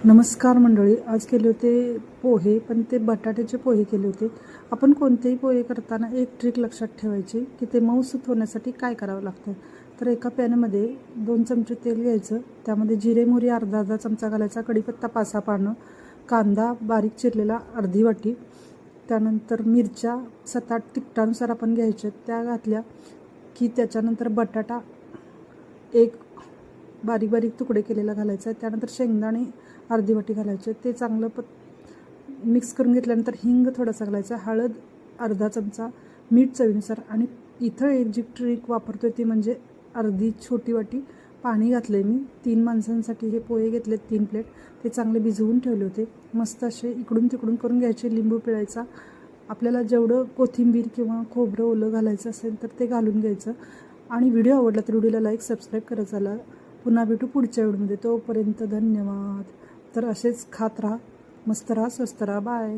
नमस्कार मंडळी, आज केले होते पोहे, पण ते बटाट्याचे पोहे केले होते. आपण कोणतेही पोहे करताना एक ट्रिक लक्षात ठेवायची की ते मऊसूत होण्यासाठी काय करावं लागतं. तर एका पॅनमध्ये 2 चमचे तेल घ्यायचं, त्यामध्ये जिरे मोहरी अर्धा चमचा घालायचा, कढीपत्ता 5-6 पानं, कांदा बारीक चिरलेला अर्धी वाटी, त्यानंतर मिरच्या 7-8 तिखटानुसार आपण घ्यायच्या त्या घातल्या की त्याच्यानंतर बटाटा एक बारीक बारीक तुकडे केलेला घालायचा आहे. त्यानंतर शेंगदाणे अर्धी वाटी घालायचे, ते चांगलं मिक्स करून घेतल्यानंतर हिंग थोडासा घालायचा, हळद अर्धा चमचा, मीठ चवीनुसार. आणि इथं एक जी ट्रिक वापरतो आहे ती म्हणजे अर्धी छोटी वाटी पाणी घातलं आहे मी. 3 माणसांसाठी हे पोहे घेतले, 3 प्लेट. ते चांगले भिजवून ठेवले होते. मस्त असे इकडून तिकडून करून घ्यायचे. लिंबू पिळायचा, आपल्याला जेवढं कोथिंबीर किंवा खोबरं ओलं घालायचं असेल तर ते घालून घ्यायचं. आणि व्हिडिओ आवडला तर व्हिडिओला लाईक सबस्क्राईब करत चला. पुन्हा भेटू पुढच्या व्हिडिओमध्ये. तोपर्यंत धन्यवाद. तर असेच खात राहा, मस्त राहा, स्वस्त राहा. बाय.